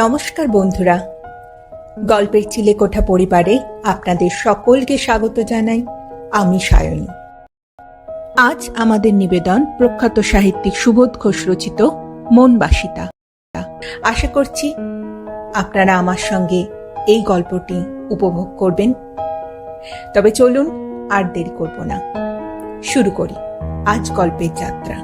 নমস্কার বন্ধুরা, গল্পের চিলেকোঠা পরিবারে আপনাদের সকলকে স্বাগত জানাই। আমি সায়নী। আজ আমাদের নিবেদন প্রখ্যাত সাহিত্যিক সুবোধ ঘোষ রচিত মনবাসিতা। আশা করছি আপনারা আমার সঙ্গে এই গল্পটি উপভোগ করবেন। তবে চলুন আর দেরি করব না, শুরু করি আজ গল্পের যাত্রা।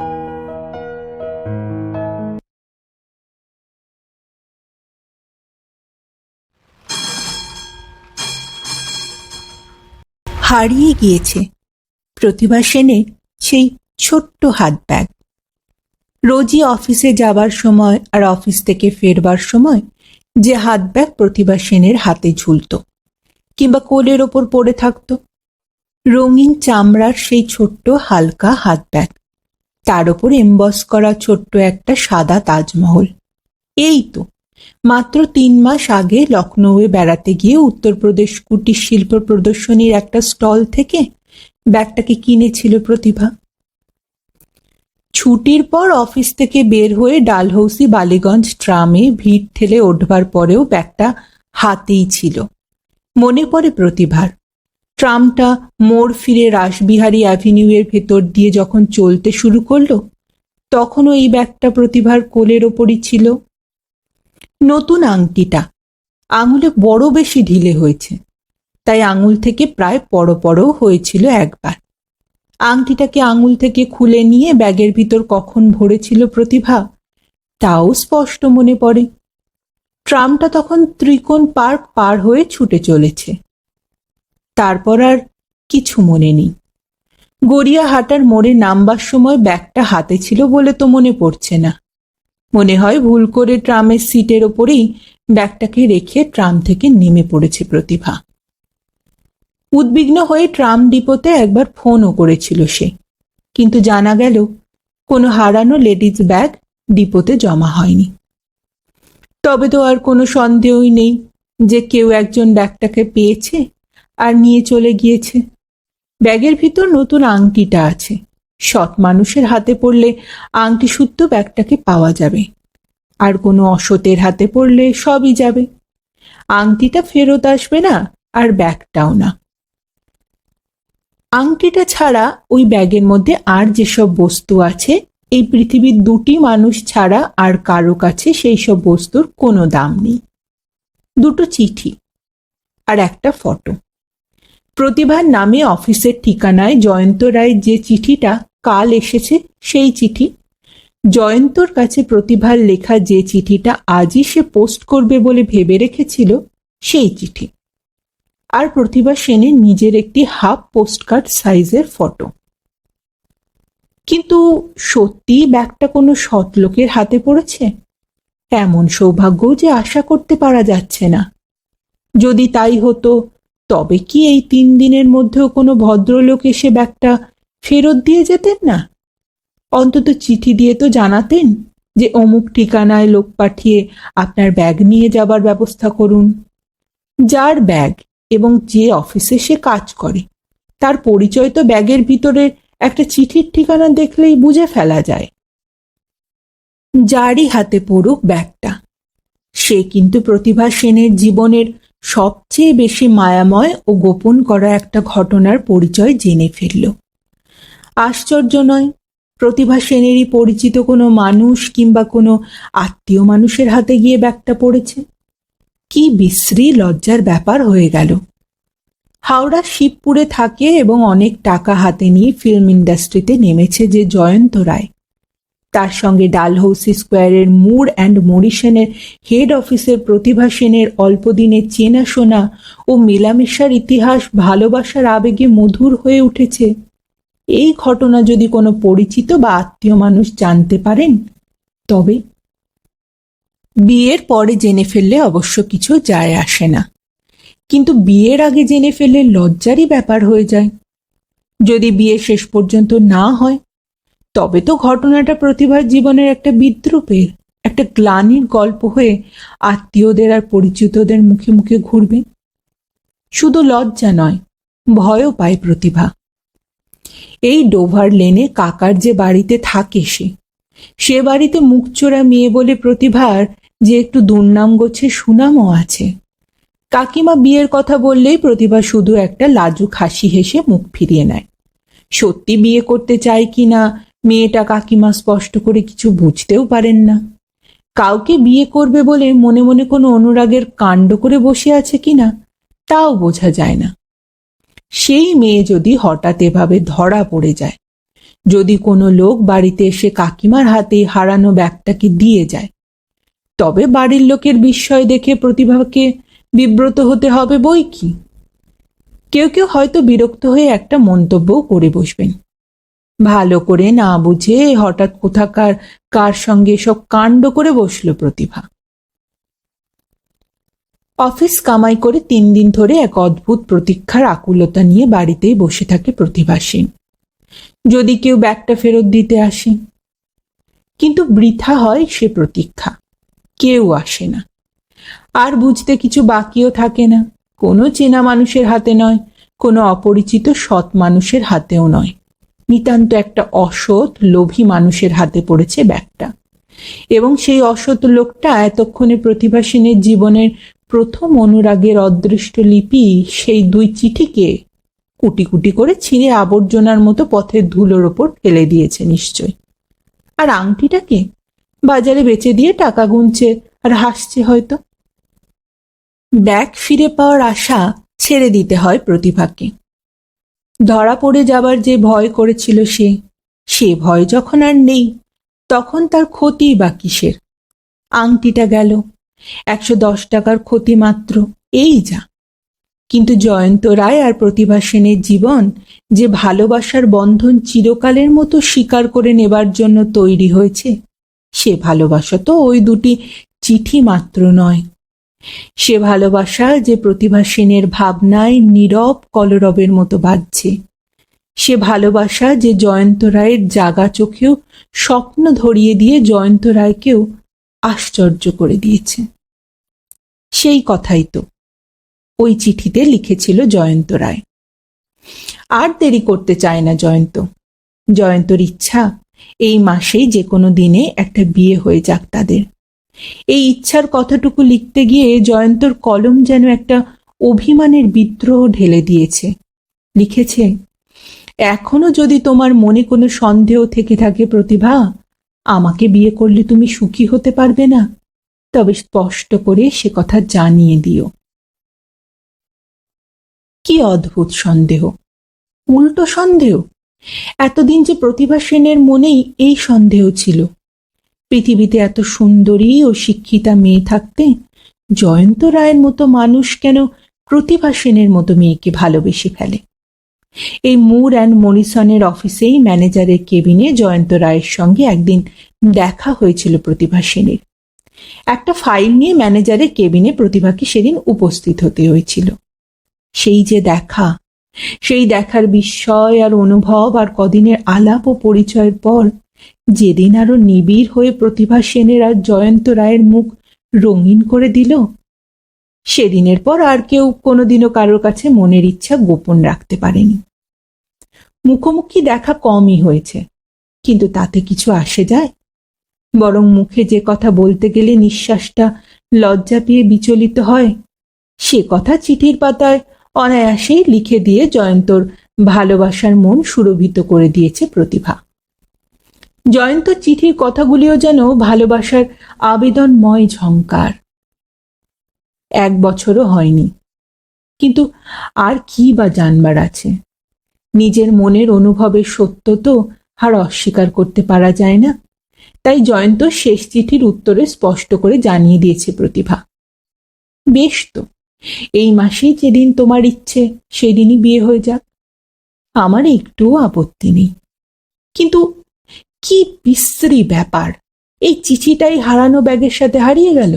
হারিয়ে গিয়েছে প্রতিভা সেনের সেই ছোট্ট হাত ব্যাগ। রোজই অফিসে যাবার সময় আর অফিস থেকে ফেরবার সময় যে হাত ব্যাগ প্রতিভা সেনের হাতে ঝুলত কিংবা কোলের ওপর পড়ে থাকত, রঙিন চামড়ার সেই ছোট্ট হালকা হাত ব্যাগ, তার ওপর এমবস করা ছোট্ট একটা সাদা তাজমহল। এই তো মাত্র 3 মাস আগে লখনৌয়ে বেড়াতে গিয়ে উত্তরপ্রদেশ কুটির শিল্প প্রদর্শনীর একটা স্টল থেকে ব্যাগটাকে কিনেছিল প্রতিভা। ছুটির পর অফিস থেকে বের হয়ে ডালহৌসি বালিগঞ্জ ট্রামে ভিড় ঠেলে ওঠবার পরেও ব্যাগটা হাতেই ছিল। মনে পড়ে প্রতিভার, ট্রামটা মোড় ফিরে রাসবিহারী অ্যাভিনিউয়ের ভেতর দিয়ে যখন চলতে শুরু করলো, তখনও এই ব্যাগটা প্রতিভার কোলের ওপরই ছিল। নতুন আংটিটা আঙুলে বড় বেশি ঢিলে হয়েছে, তাই আঙুল থেকে প্রায় পড়ো হয়েছিল একবার। আংটিটাকে আঙুল থেকে খুলে নিয়ে ব্যাগের ভিতর কখন ভরেছিল প্রতিভা, তাও স্পষ্ট মনে পড়ে। ট্রামটা তখন ত্রিকোণ পার্ক পার হয়ে ছুটে চলেছে। তারপর আর কিছু মনে নেই। গড়িয়াহাটার মোড়ে নামবার সময় ব্যাগটা হাতে ছিল বলে তো মনে পড়ছে না। মনে হয় ভুল করে ট্রামের সিটের ওপরেই ব্যাগটাকে রেখে ট্রাম থেকে নেমে পড়েছে প্রতিভা। উদ্বিগ্ন হয়ে ট্রাম ডিপোতে একবার ফোনও করেছিল সে, কিন্তু জানা গেল কোনো হারানো লেডিজ ব্যাগ ডিপোতে জমা হয়নি। তবে তো আর কোনো সন্দেহই নেই যে কেউ একজন ব্যাগটাকে পেয়েছে আর নিয়ে চলে গিয়েছে। ব্যাগের ভিতর নতুন আংটিটা আছে। সৎ মানুষের হাতে পড়লে আংটি শুদ্ধ ব্যাগটাকে পাওয়া যাবে, আর কোনো অসতের হাতে পড়লে সবই যাবে। আংটিটা ফেরত আসবে না, আর ব্যাগটাও না। আংটিটা ছাড়া ওই ব্যাগের মধ্যে আর যেসব বস্তু আছে, এই পৃথিবীর 2টি মানুষ ছাড়া আর কারো কাছে সেই সব বস্তুর কোনো দাম নেই। 2টো চিঠি আর একটা ফটো। প্রতিভার নামে অফিসের ঠিকানায় জয়ন্ত রায়ের যে চিঠিটা কাল এসেছে সেই চিঠি, জয়ন্তর কাছে প্রতিভার লেখা যে চিঠিটা আজই সে পোস্ট করবে বলে ভেবে রেখেছিল সেই চিঠি, আর প্রতিভা সেনের নিজের একটি হাফ পোস্টকার্ড সাইজের ফটো। কিন্তু সত্যি ব্যাগটা কোনো সৎ লোকের হাতে পড়েছে এমন সৌভাগ্যও যে আশা করতে পারা যাচ্ছে না। যদি তাই হতো, তবে কি এই 3 দিনের মধ্যেও কোনো ভদ্রলোক এসে ব্যাগটা ফেরত দিয়ে যেতেন না? অন্তত চিঠি দিয়ে তো জানাতেন যে অমুক ঠিকানায় লোক পাঠিয়ে আপনার ব্যাগ নিয়ে যাবার ব্যবস্থা করুন। যার ব্যাগ এবং যে অফিসে সে কাজ করে, তার পরিচয় তো ব্যাগের ভিতরে একটা চিঠির ঠিকানা দেখলেই বুঝে ফেলা যায়। যারই হাতে পড়ুক ব্যাগটা, সে কিন্তু প্রতিভা সেনের জীবনের সবচেয়ে বেশি মায়াময় ও গোপন করা একটা ঘটনার পরিচয় জেনে ফেলল। আশ্চর্য নয়, প্রতিভা সেনেরই পরিচিত কোনো মানুষ কিংবা কোনো আত্মীয় মানুষের হাতে গিয়ে ব্যাগটা পড়েছে। কি বিশ্রী লজ্জার ব্যাপার হয়ে গেল। হাওড়া শিবপুরে থাকে এবং অনেক টাকা হাতে নিয়ে ফিল্ম ইন্ডাস্ট্রিতে নেমেছে যে জয়ন্ত রায়, তার সঙ্গে ডালহৌসি স্কোয়ারের মুর অ্যান্ড মরিসনের হেড অফিসের প্রতিভা সেনের অল্পদিনের চেনাশোনা ও মেলামেশার ইতিহাস ভালোবাসার আবেগে মধুর হয়ে উঠেছে। এই ঘটনা যদি কোনো পরিচিত বা আত্মীয় মানুষ জানতে পারেন, তবে বিয়ের পরে জেনে ফেললে অবশ্য কিছু যায় আসে না, কিন্তু বিয়ের আগে জেনে ফেললে লজ্জারই ব্যাপার হয়ে যায়। যদি বিয়ে শেষ পর্যন্ত না হয়, তবে তো ঘটনাটা প্রতিভার জীবনের একটা বিদ্রূপের, একটা গ্লানির গল্প হয়ে আত্মীয়দের আর পরিচিতদের মুখে মুখে ঘুরবে। শুধু লজ্জা নয়, ভয়ও পায় প্রতিভা। এই ডোভার লেনে কাকার যে বাড়িতে থাকে সে বাড়িতে মুখচোরা মেয়ে বলে প্রতিভার যে একটু দুর্নাম গোছে সুনামও আছে। কাকিমা বিয়ের কথা বললেই প্রতিভা শুধু একটা লাজুক হাসি হেসে মুখ ফিরিয়ে নেয়। সত্যি বিয়ে করতে চায় কিনা মেয়েটা কাকিমা স্পষ্ট করে কিছু বুঝতেও পারেন না। কাউকে বিয়ে করবে বলে মনে মনে কোনো অনুরাগের কাণ্ড করে বসে আছে কিনা তাও বোঝা যায় না। সেই মেয়ে যদি হঠাৎ এভাবে ধরা পড়ে যায়, যদি কোনো লোক বাড়িতে এসে কাকিমার হাতে হারানো ব্যাগটাকে দিয়ে যায়, তবে বাড়ির লোকের বিস্ময় দেখে প্রতিভাকে বিব্রত হতে হবে বই কি। কেউ কেউ হয়তো বিরক্ত হয়ে একটা মন্তব্যও করে বসবেন, ভালো করে না বুঝে হঠাৎ কোথাকার কার সঙ্গে সব কাণ্ড করে বসলো প্রতিভা। অফিস কামাই করে 3 দিন ধরে এক অদ্ভুত প্রতীক্ষার আকুলতা নিয়ে বাড়িতেই বসে থাকে প্রতিভা সেন। যদি কেউ ব্যাগটা ফেরত দিতে আসে, কিন্তু বৃথা হয় সে প্রতীক্ষা, কেউ আসে না। আর বুঝতে কিছু বাকিও থাকে না, কোনো চেনা মানুষের হাতে নয়, কোনো অপরিচিত সৎ মানুষের হাতেও নয়, নিতান্ত একটা অসৎ লোভী মানুষের হাতে পড়েছে ব্যাগটা। এবং সেই অসৎ লোকটা এতক্ষণে প্রতিভা সেনের জীবনের প্রথম অনুরাগের অদৃষ্ট লিপি, সেই 2 চিঠিকে কুটি কুটি করে ছিঁড়ে আবর্জনার মতো পথের ধুলোর ওপর ফেলে দিয়েছে নিশ্চয়। আর আংটিটাকে বাজারে বেচে দিয়ে টাকা গুনছে আর হাসছে হয়তো। ব্যাগ ফিরে পাওয়ার আশা ছেড়ে দিতে হয় প্রতিভাকে। ধরা পড়ে যাবার যে ভয় করেছিল সে ভয় যখন আর নেই, তখন তার ক্ষতি বা কিসের? আংটিটা গেল, 110 টাকার ক্ষতি মাত্র, এই যা। কিন্তু জয়ন্ত রায় আর প্রতিভা সেনের জীবন যে ভালোবাসার বন্ধন চিরকালের মতো স্বীকার করে নেবার জন্য তৈরি হয়েছে, সে ভালোবাসা তো ওই 2টি চিঠি মাত্র নয়। সে ভালোবাসা যে প্রতিভা সেনের ভাবনায় নীরব কলরবের মতো বাজছে। সে ভালোবাসা যে জয়ন্ত রায়ের জাগা চোখেও স্বপ্ন ধরিয়ে দিয়ে জয়ন্ত রায়কেও আশ্চর্য করে দিয়েছে। সেই কথাই তো ওই চিঠিতে লিখেছিল জয়ন্ত রায়। আর দেরি করতে চায় না জয়ন্তর ইচ্ছা এই মাসেই যে কোনো দিনে একটা বিয়ে হয়ে যাক তাদের। এই ইচ্ছার কথাটুকু লিখতে গিয়ে জয়ন্তর কলম যেন একটা অভিমানের বিদ্রোহ ঢেলে দিয়েছে। লিখেছে, এখনো যদি তোমার মনে কোনো সন্দেহ থেকে থাকে প্রতিভা, আমাকে বিয়ে করলে তুমি সুখী হতে পারবে না, তবে স্পষ্ট করে সে কথা জানিয়ে দিও। কি অদ্ভুত সন্দেহ, উল্টো সন্দেহ। এতদিন যে প্রতিভা সেনের মনেই এই সন্দেহ ছিল, পৃথিবীতে এত সুন্দরী ও শিক্ষিতা মেয়ে থাকতে জয়ন্ত রায়ের মতো মানুষ কেন প্রতিভা সেনের মতো মেয়েকে ভালোবেসে ফেলে। এই মুর অ্যান্ড মরিসনের অফিসেই ম্যানেজারের কেবিনে জয়ন্ত রায়ের সঙ্গে একদিন দেখা হয়েছিল প্রতিভা সেনের। একটা ফাইল নিয়ে ম্যানেজারের কেবিনে প্রতিভাকে সেদিন উপস্থিত হতে হয়েছিল। সেই যে দেখা, সেই দেখার বিস্ময় আর অনুভব আর কদিনের আলাপ ও পরিচয়ের পর যেদিন আরো নিবিড় হয়ে প্রতিভা সেনের আর জয়ন্ত রায়ের মুখ রঙিন করে দিল, সেদিনের পর আর কেউ কোনোদিনও কারোর কাছে মনের ইচ্ছা গোপন রাখতে পারেনি। মুখোমুখি দেখা কমই হয়েছে, কিন্তু তাতে কিছু আসে যায়? বরং মুখে যে কথা বলতে গেলে নিঃশ্বাসটা লজ্জা পেয়ে বিচলিত হয়, সে কথা চিঠির পাতায় অনায়াসেই লিখে দিয়ে জয়ন্তর ভালোবাসার মন সুরভিত করে দিয়েছে প্রতিভা। জয়ন্ত চিঠির কথাগুলিও যেন ভালোবাসার আবেদনময় ঝংকার। 1 বছরও হয়নি, কিন্তু আর কি বা জানবার আছে? নিজের মনের অনুভবের সত্য তো আর অস্বীকার করতে পারা যায় না। তাই জয়ন্ত শেষ চিঠির উত্তরে স্পষ্ট করে জানিয়ে দিয়েছে প্রতিভা, বেশ তো, এই মাসেই যেদিন তোমার ইচ্ছে সেদিনই বিয়ে হয়ে যাক, আমার একটুও আপত্তি নেই। কিন্তু কি বিশ্রী ব্যাপার, এই চিঠিটাই হারানো ব্যাগের সাথে হারিয়ে গেল।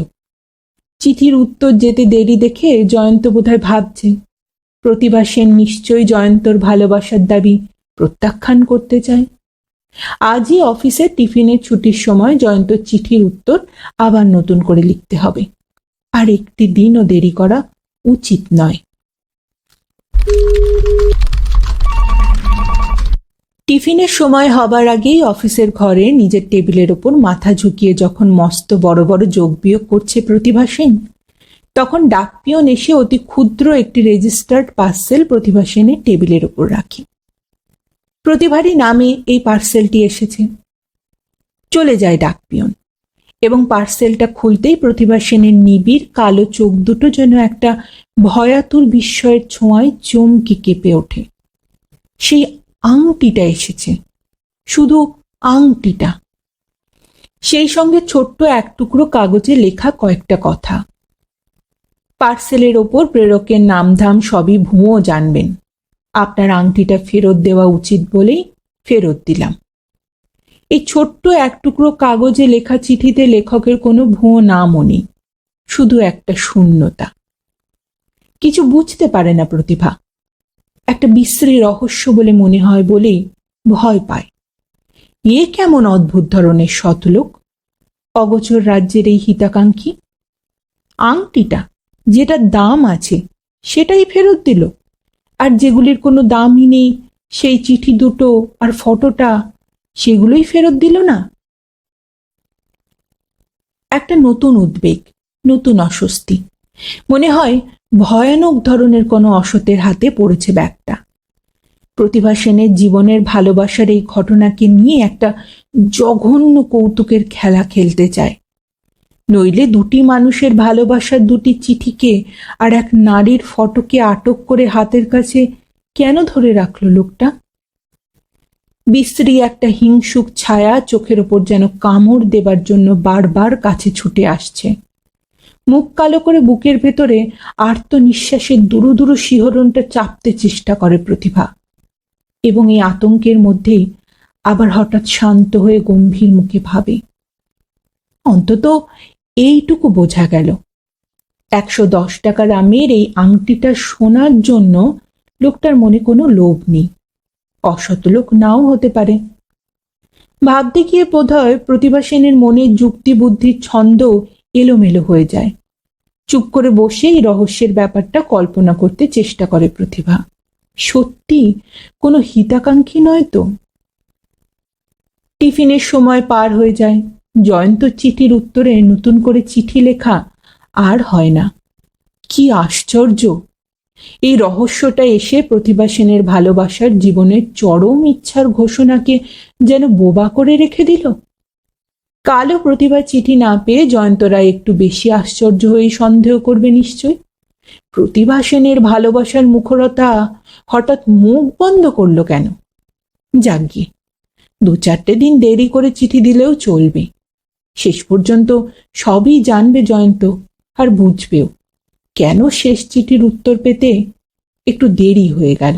চিঠির উত্তর যেতে দেরি দেখে জয়ন্ত বোধহয় ভাবছে প্রতিভা সেন নিশ্চয়ই জয়ন্তর ভালোবাসার দাবি প্রত্যাখ্যান করতে চায়। আজই অফিসে টিফিনের ছুটির সময় জয়ন্ত চিঠির উত্তর আবার নতুন করে লিখতে হবে, আর একটি দিনও দেরি করা উচিত নয়। টিফিনের সময় হবার আগেই অফিসের ঘরে নিজের টেবিলের ওপর মাথা ঝুঁকিয়ে যখন মস্ত বড় বড় যোগ বিয়োগ করছে প্রতিভা সেন, তখন ডাকপিয়ন এসে অতি ক্ষুদ্র একটি রেজিস্টার্ড পার্সেল প্রতিভা সেনের টেবিলের ওপর রাখে। প্রতিভারই নামে এই পার্সেলটি এসেছে। চলে যায় ডাকপিয়ন এবং পার্সেলটা খুলতেই প্রতিভা সেনের নিবিড় কালো চোখ দুটো যেন একটা ভয়াতুর বিস্ময়ের ছোঁয়ায় চমকে কেঁপে ওঠে। সেই আংটিটা এসেছে, শুধু আংটিটা, সেই সঙ্গে ছোট্ট এক টুকরো কাগজে লেখা কয়েকটা কথা। পার্সেলের ওপর প্রেরকের নামধাম সবই ভুঁয়ো জানবেন। আপনার আংটিটা ফেরত দেওয়া উচিত বলেই ফেরত দিলাম। এই ছোট্ট এক টুকরো কাগজে লেখা চিঠিতে লেখকের কোনো ভুঁয়ো নামও নেই, শুধু একটা শূন্যতা। কিছু বুঝতে পারে না প্রতিভা। একটা বিশ্রী রহস্য বলে মনে হয় বলেই ভয় পায়। এ কেমন অদ্ভুত ধরনের সতলোক, অগোচর রাজ্যের এই হিতাকাঙ্ক্ষী। আংটিটা যেটার দাম আছে সেটাই ফেরত দিল, আর যেগুলির কোনো দামই নেই, সেই চিঠি দুটো আর ফটোটা, সেগুলোই ফেরত দিল না। একটা নতুন উদ্বেগ, নতুন অস্বস্তি। মনে হয় ভয়ানক ধরনের কোনো অসতের হাতে পড়েছে ব্যাগটা। প্রতিভা সেনের জীবনের ভালোবাসার এই ঘটনাকে নিয়ে একটা জঘন্য কৌতুকের খেলা খেলতে চায়। নইলে দুটি মানুষের ভালোবাসার দুটি চিঠিকে আর এক নারীর ফটোকে আটক করে হাতের কাছে কেন ধরে রাখলো লোকটা? বিশ্রী একটা হিংসুক ছায়া চোখের ওপর যেন কামড় দেবার জন্য বারবার কাছে ছুটে আসছে। মুখ কালো করে বুকের ভেতরে আর্ত নিঃশ্বাসের দুরু দুরু শিহরণটা চাপতে চেষ্টা করে প্রতিভা, এবং এই আতঙ্কের মধ্যেই আবার হঠাৎ শান্ত হয়ে গম্ভীর মুখে ভাবে, অন্তত এইটুকু বোঝা গেল, 110 টাকা দামের এই আংটিটা শোনার জন্য লোকটার মনে কোনো লোভ নেই। অসৎ লোক নাও হতে পারে। ভাবতে গিয়ে বোধহয় প্রতিভা সেনের মনের যুক্তি বুদ্ধির ছন্দ এলোমেলো হয়ে যায়। চুপ করে বসে এই রহস্যের ব্যাপারটা কল্পনা করতে চেষ্টা করে প্রতিভা। সত্যি কোনো হিতাকাঙ্ক্ষী নয় তো? টিফিনের সময় পার হয়ে যায়। জয়ন্ত চিঠির উত্তরে নতুন করে চিঠি লেখা আর হয় না। কি আশ্চর্য! এই রহস্যটা এসে প্রতিভা সেনের ভালোবাসার জীবনের চরম ইচ্ছার ঘোষণাকে যেন বোবা করে রেখে দিল। কালও প্রতিভা চিঠি না পেয়ে জয়ন্ত রায় একটু বেশি আশ্চর্য হয়ে সন্দেহ করবে নিশ্চয়। প্রতিভা সেনের ভালোবাসার মুখরতা হঠাৎ মুখ বন্ধ করলো কেন? যাগ্গে, 2-4 দিন দেরি করে চিঠি দিলেও চলবে। শেষ পর্যন্ত সবই জানবে জয়ন্ত, আর বুঝবেও কেন শেষ চিঠির উত্তর পেতে একটু দেরি হয়ে গেল।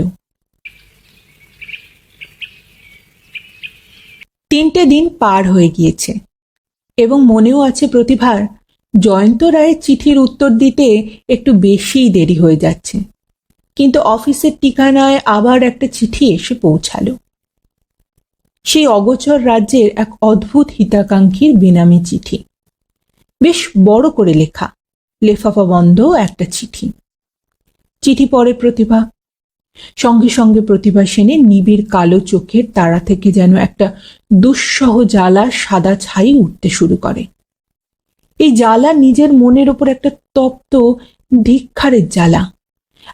3টে দিন পার হয়ে গিয়েছে এবং মনেও আছে প্রতিভার জয়ন্ত রায়ের চিঠির উত্তর দিতে একটু বেশিই দেরি হয়ে যাচ্ছে। কিন্তু অফিসের ঠিকানায় আবার একটা চিঠি এসে পৌঁছালো। সেই অগোচর রাজ্যের এক অদ্ভুত হিতাকাঙ্ক্ষীর বেনামি চিঠি, বেশ বড় করে লেখা, লেফাফা বন্ধ একটা চিঠি। চিঠি পড়ে প্রতিভা। সঙ্গে সঙ্গে প্রতিভা সেনের নিবিড় কালো চোখের তারা থেকে যেন একটা দুঃসহ জ্বালা সাদা ছাই উঠতে শুরু করে। এই জ্বালা নিজের মনের ওপর একটা তপ্ত ধিক্কারের জ্বালা,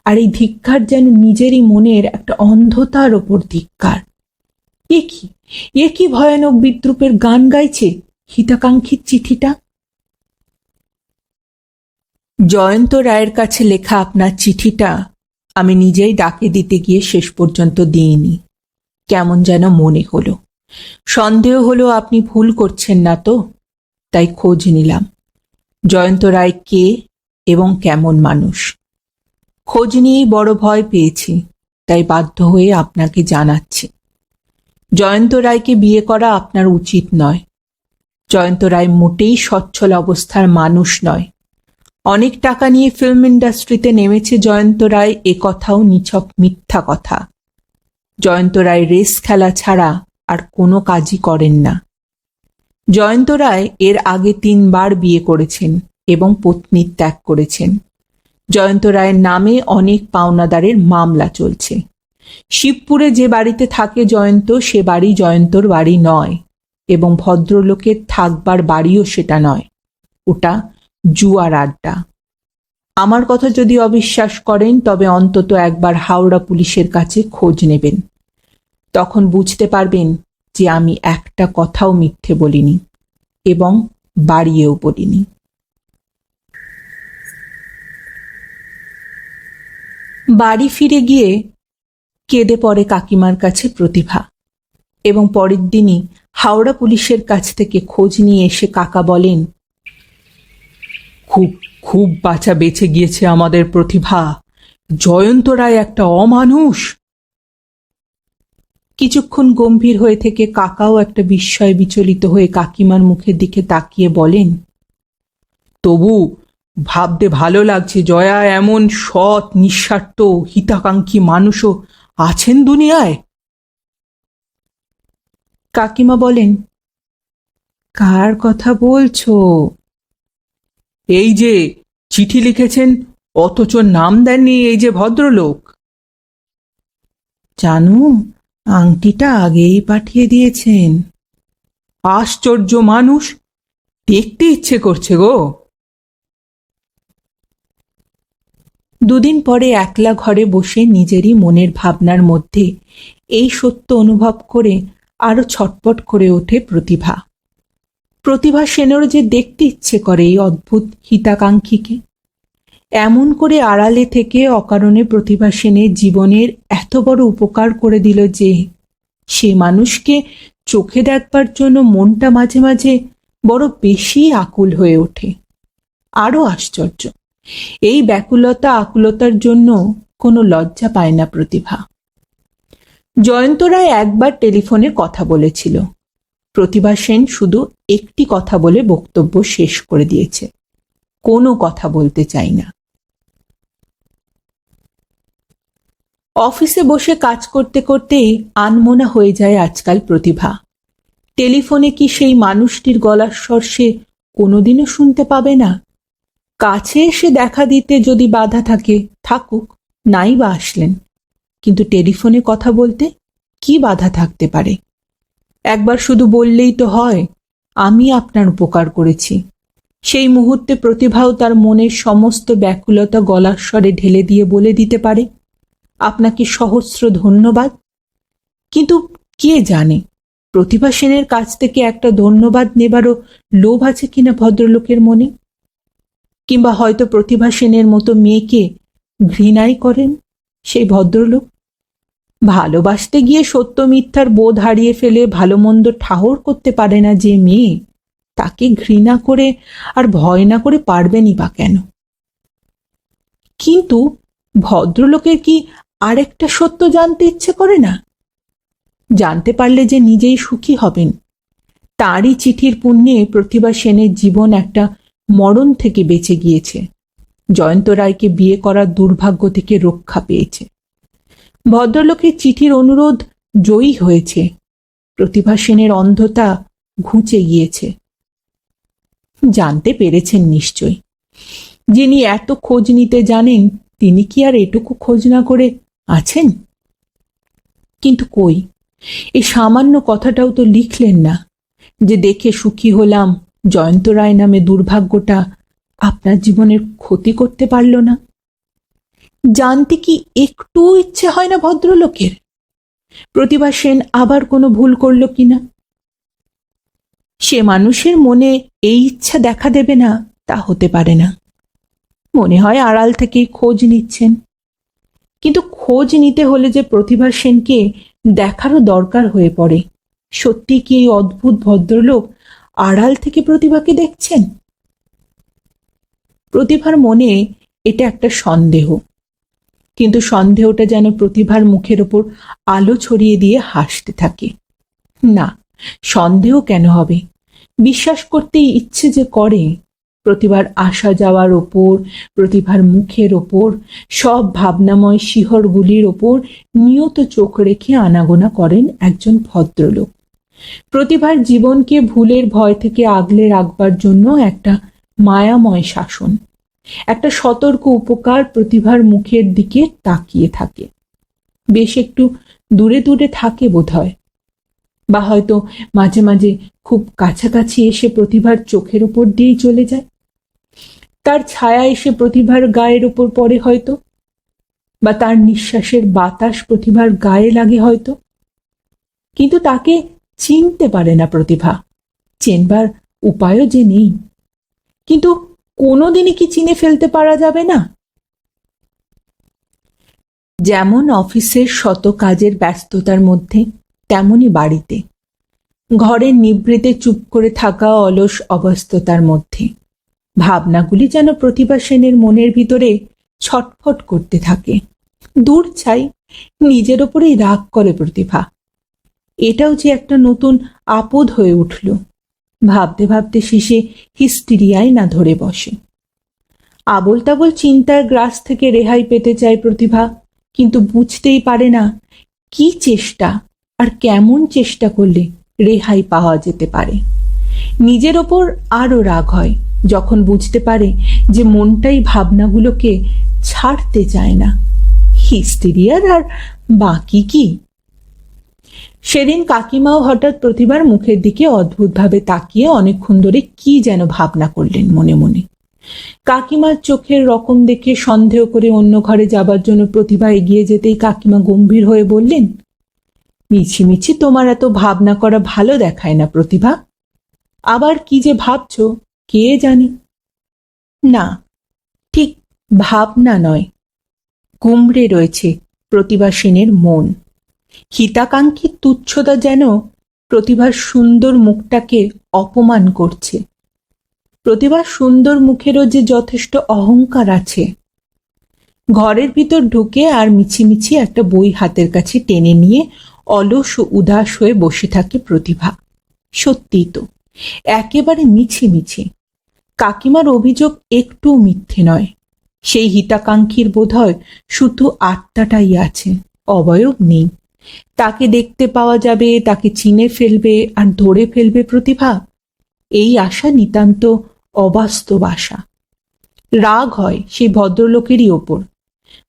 আর এই ধিক্কার যেন নিজেরই মনের একটা অন্ধতার ওপর ধিক্কার। এ কি ভয়ানক বিদ্রুপের গান গাইছে হিতাকাঙ্ক্ষীর চিঠিটা। জয়ন্ত রায়ের কাছে লেখা আপনার চিঠিটা আমি নিজেই ডাকে দিতে গিয়ে শেষ পর্যন্ত দিইনি। কেমন যেন মনে হলো, সন্দেহ হলো আপনি ভুল করছেন না তো, তাই খোঁজ নিলাম জয়ন্ত রায় কে এবং কেমন মানুষ। খোঁজ নিয়েই বড় ভয় পেয়েছি, তাই বাধ্য হয়ে আপনাকে জানাচ্ছি। জয়ন্ত রায়কে বিয়ে করা আপনার উচিত নয়। জয়ন্ত রায় মোটেই সচ্ছল অবস্থার মানুষ নয়। অনেক টাকা নিয়ে ফিল্ম ইন্ডাস্ট্রিতে নেমেছে জয়ন্ত রায়, এ কথাও নিছক মিথ্যা কথা। জয়ন্ত রায় রেস খেলা ছাড়া আর কোনো কাজই করেন না। জয়ন্ত রায় এর আগে 3 বার বিয়ে করেছেন এবং পত্নী ত্যাগ করেছেন। জয়ন্ত রায়ের নামে অনেক পাওনাদারের মামলা চলছে। শিবপুরে যে বাড়িতে থাকে জয়ন্ত সে বাড়ি জয়ন্তর বাড়ি নয়, এবং ভদ্রলোকের থাকবার বাড়িও সেটা নয়। ওটা জুয়ার আড্ডা। আমার কথা যদি অবিশ্বাস করেন তবে অন্তত একবার হাওড়া পুলিশের কাছে খোঁজ নেবেন। তখন বুঝতে পারবেন যে আমি একটা কথাও মিথ্যে বলিনি এবং বাড়িয়েও বলিনি। বাড়ি ফিরে গিয়ে কেঁদে পড়ে কাকিমার কাছে প্রতিভা, এবং পরের দিনই হাওড়া পুলিশের কাছ থেকে খোঁজ নিয়ে এসে কাকা বলেন, খুব খুব বাঁচা বেঁচে গিয়েছে আমাদের প্রতিভা। জয়ন্ত রায় একটা অমানুষ। কিছুক্ষণ গম্ভীর হয়ে থেকে কাকাও একটা বিস্ময়ে বিচলিত হয়ে কাকিমার মুখের দিকে তাকিয়ে বলেন, তবু ভাবতে ভালো লাগছে জয়া এমন সৎ নিঃস্বার্থ হিতাকাঙ্ক্ষী মানুষও আছেন দুনিয়ায়। কাকিমা বলেন, কার কথা বলছো? এই যে চিঠি লিখেছেন অথচ নাম দেননি এই যে ভদ্রলোক। জানু, আংটিটা আগেই পাঠিয়ে দিয়েছেন। আশ্চর্য মানুষ, দেখতে ইচ্ছে করছে গো। দুদিন পরে একলা ঘরে বসে নিজেরই মনের ভাবনার মধ্যে এই সত্য অনুভব করে আরো ছটপট করে ওঠে প্রতিভা। প্রতিভা সেনেরও যে দেখতে ইচ্ছে করে এই অদ্ভুত হিতাকাঙ্ক্ষীকে। এমন করে আড়ালে থেকে অকারণে প্রতিভা সেনের জীবনের এত বড় উপকার করে দিল যে সে মানুষকে চোখে দেখবার জন্য মনটা মাঝে মাঝে বড় বেশি আকুল হয়ে ওঠে। আরো আশ্চর্য, এই ব্যাকুলতা আকুলতার জন্য কোনো লজ্জা পায় না প্রতিভা। জয়ন্ত রায় একবার টেলিফোনে কথা বলেছিল। প্রতিভা সেন শুধু একটি কথা বলে বক্তব্য শেষ করে দিয়েছে, কোনো কথা বলতে চাই না। অফিসে বসে কাজ করতে করতেই আনমনা হয়ে যায় আজকাল প্রতিভা। টেলিফোনে কি সেই মানুষটির গলার স্বর সে কোনোদিনও শুনতে পাবে না? কাছে এসে দেখা দিতে যদি বাধা থাকে থাকুক, নাই বা আসলেন, কিন্তু টেলিফোনে কথা বলতে কি বাধা থাকতে পারে? একবার শুধু বললেই তো হয়, আমি আপনার উপকার করেছি। সেই মুহূর্তে প্রতিভাও তার মনের সমস্ত ব্যাকুলতা গলার স্বরে ঢেলে দিয়ে বলে দিতে পারে, আপনাকে সহস্র ধন্যবাদ। কিন্তু কে জানে প্রতিভা সেনের কাছ থেকে একটা ধন্যবাদ নেবারও লোভ আছে কিনা ভদ্রলোকের মনে, কিংবা হয়তো প্রতিভা সেনের মতো মেয়েকে ঘৃণাই করেন সেই ভদ্রলোক। ভালোবাসতে গিয়ে সত্য মিথ্যার বোধ হারিয়ে ফেলে ভালো মন্দ ঠাহর করতে পারে না যে মেয়ে, তাকে ঘৃণা করে আর ভয় না করে পারবেনই বা কেন? কিন্তু ভদ্রলোকের কি আরেকটা সত্য জানতে ইচ্ছে করে না? জানতে পারলে যে নিজেই সুখী হবেন। তারই চিঠির পুণ্যে প্রতিভা সেনের জীবন একটা মরণ থেকে বেঁচে গিয়েছে, জয়ন্ত রায়কে বিয়ে করার দুর্ভাগ্য থেকে রক্ষা পেয়েছে। ভদ্রলোকের চিঠির অনুরোধ জয়ী হয়েছে, প্রতিভা সেনের অন্ধতা ঘুচে গিয়েছে। জানতে পেরেছেন নিশ্চয়। যিনি এত খোঁজ নিতে জানেন তিনি কি আর এটুকু খোঁজ না করে আছেন? কিন্তু কই, এই সামান্য কথাটাও তো লিখলেন না যে দেখে সুখী হলাম জয়ন্ত রায় নামে দুর্ভাগ্যটা আপনার জীবনের ক্ষতি করতে পারল না। জানতে কি একটু ইচ্ছে হয় না ভদ্রলোকের প্রতিভা সেন আবার কোনো ভুল করল কিনা? সে মানুষের মনে এই ইচ্ছা দেখা দেবে না তা হতে পারে না। মনে হয় আড়াল থেকেই খোঁজ নিচ্ছেন, কিন্তু খোঁজ নিতে হলে যে প্রতিভা সেনকে দেখারও দরকার হয়ে পড়ে। সত্যি কি এই অদ্ভুত ভদ্রলোক আড়াল থেকে প্রতিভাকে দেখছেন? প্রতিভার মনে এটা একটা সন্দেহ, কিন্তু সন্দেহটা যেন প্রতিভার মুখের ওপর আলো ছড়িয়ে দিয়ে হাসতে থাকে। না, সন্দেহ কেন হবে? বিশ্বাস করতেই ইচ্ছে যে করে। প্রতিভার আসা যাওয়ার ওপর, প্রতিভার মুখের ওপর, সব ভাবনাময় শিহরগুলির ওপর নিয়ত চোখ রেখে আনাগোনা করেন একজন ভদ্রলোক। প্রতিভার জীবনকে ভুলের ভয় থেকে আগলে রাখবার জন্য একটা মায়াময় শাসন, একটা সতর্ক উপকার প্রতিভার মুখের দিকে তাকিয়ে থাকে। বেশ একটু দূরে দূরে থাকে বোধহয়, বা হয়তো মাঝে মাঝে খুব কাছাকাছি এসে প্রতিভার চোখের ওপর দিয়েই চলে যায়। তার ছায়া এসে প্রতিভার গায়ের ওপর পড়ে হয়তো, বা তার নিঃশ্বাসের বাতাস প্রতিভার গায়ে লাগে হয়তো। কিন্তু তাকে চিনতে পারে না প্রতিভা, চেনবার উপায়ও যে নেই। কিন্তু কোনোদিনই কি চিনে ফেলতে পারা যাবে না? যেমন অফিসের শত কাজের ব্যস্ততার মধ্যে, তেমনি বাড়িতে ঘরের নিভৃতে চুপ করে থাকা অলস অবস্থতার মধ্যে ভাবনাগুলি যেন প্রতিভা সেনের মনের ভিতরে ছটফট করতে থাকে। দূর ছাই, নিজের ওপরেই রাগ করে প্রতিভা। এটাও যে একটা নতুন আপদ হয়ে উঠল। ভাবতে ভাবতে শেষে হিস্টিরিয়ায় না ধরে বসে। আবোল তাবোল চিন্তার গ্রাস থেকে রেহাই পেতে চায় প্রতিভা, কিন্তু বুঝতেই পারে না কি চেষ্টা আর কেমন চেষ্টা করলে রেহাই পাওয়া যেতে পারে। নিজের ওপর আরও রাগ হয় যখন বুঝতে পারে যে মনটাই ভাবনাগুলোকে ছাড়তে চায় না। হিস্টেরিয়ার আর বাকি কি? সেদিন কাকিমাও হঠাৎ প্রতিভার মুখের দিকে অদ্ভুতভাবে তাকিয়ে অনেকক্ষণ ধরে কি যেন ভাবনা করলেন মনে মনে। কাকিমার চোখের রকম দেখে সন্দেহ করে অন্য ঘরে যাবার জন্য প্রতিভা এগিয়ে যেতেই কাকিমা গম্ভীর হয়ে বললেন, মিছিমিছি তোমার এত ভাবনা করা ভালো দেখায় না প্রতিভা। আবার কি যে ভাবছো কে জানে। না, ঠিক ভাবনা নয়, গুমড়ে রয়েছে প্রতিভা সেনের মন। হিতাকাঙ্ক্ষী তুচ্ছতা যেন প্রতিভার সুন্দর মুখটাকে অপমান করছে। প্রতিভার সুন্দর মুখেরও যে যথেষ্ট অহংকার আছে। ঘরের ভিতর ঢুকে আর মিছিমিছি একটা বই হাতের কাছে টেনে নিয়ে অলস ও উদাস হয়ে বসে থাকে প্রতিভা। সত্যিই তো, একেবারে মিছিমিছি। কাকিমার অভিযোগ একটু মিথ্যে নয়। সেই হিতাকাঙ্ক্ষীর বোধহয় শুধু আত্মাটাই আছে, অবয়ব নেই। তাকে দেখতে পাওয়া যাবে, তাকে চিনে ফেলবে আর ধরে ফেলবে প্রতিভা, এই আশা নিতান্ত অবাস্তব আশা। রাগ হয় সেই ভদ্রলোকেরই ওপর।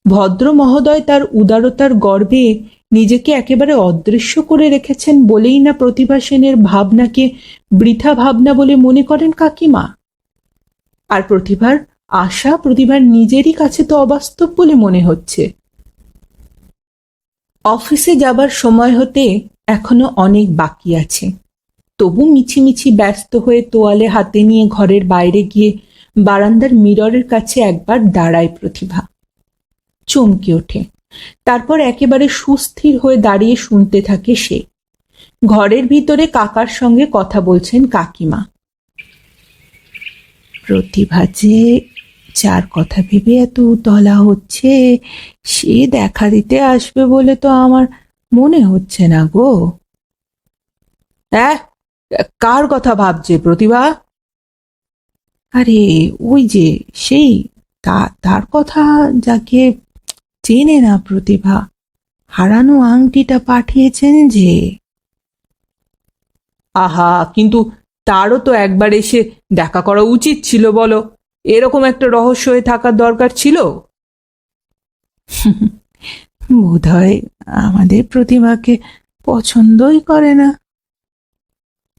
ভদ্র মহোদয় তার উদারতার গর্বে নিজেকে একেবারে অদৃশ্য করে রেখেছেন বলেই না প্রতিভা সেনের ভাবনাকে বৃথা ভাবনা বলে মনে করেন কাকিমা। আর প্রতিভার আশা প্রতিভার নিজেরই কাছে তো অবাস্তব বলে মনে হচ্ছে। অফিসে যাবার সময় হতে এখনো অনেক বাকি আছে, তবু মিছিমিছি ব্যস্ত হয়ে তোয়ালে হাতে নিয়ে ঘরের বাইরে গিয়ে বারান্দার মিররের কাছে একবার দাঁড়ায় প্রতিভা। চমকে ওঠে, তারপর একেবারে সুস্থির হয়ে দাঁড়িয়ে শুনতে থাকে সে। ঘরের ভিতরে কাকার সঙ্গে কথা বলছেন কাকিমা। প্রতিভা যে যার কথা ভেবে এত উতলা হচ্ছে, সে দেখা দিতে আসবে বলে তো আমার মনে হচ্ছে না গো। কার কথা ভাবছে প্রতিভা? আরে ওই যে সেই তার কথা, যাকে চেনে না প্রতিভা, হারানো আংটিটা পাঠিয়েছেন যে। আহা, কিন্তু তারও তো একবার এসে দেখা করা উচিত ছিল বলো। এরকম একটা রহস্য হয়ে থাকার দরকার ছিল। বোধহয় আমাদের প্রতিভাকে পছন্দই করে না।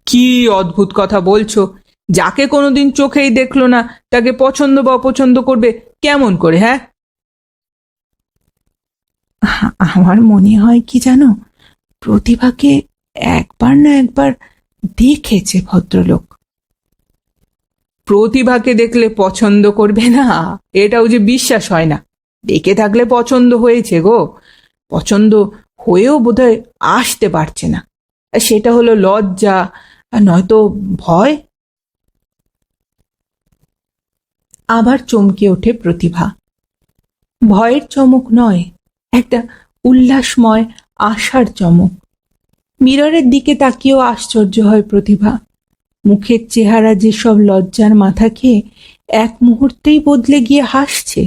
কি অদ্ভুত কথা বলছো! যাকে কোনোদিন চোখেই দেখলো না তাকে পছন্দ বা অপছন্দ করবে কেমন করে? হ্যাঁ, আমার মনে হয় কি জানো, প্রতিভাকে একবার না একবার দেখেছে ভদ্রলোক। প্রতিভাকে দেখলে পছন্দ করবে না, এটাও যে বিশ্বাস হয় না। দেখে থাকলে পছন্দ হয়েছে গো, পছন্দ হয়েও বোধহয় আসতে পারছে না। সেটা হলো লজ্জা, আর নয়তো ভয়। আবার চমকে ওঠে প্রতিভা। ভয়ের চমক নয়, একটা উল্লাসময় আশার চমক। মিররের দিকে তাকিয়েও আশ্চর্য হয় প্রতিভা। মুখের চেহারা যেসব লজ্জার মাথা খেয়ে এক মুহূর্তেই বদলে গিয়ে হাসছে,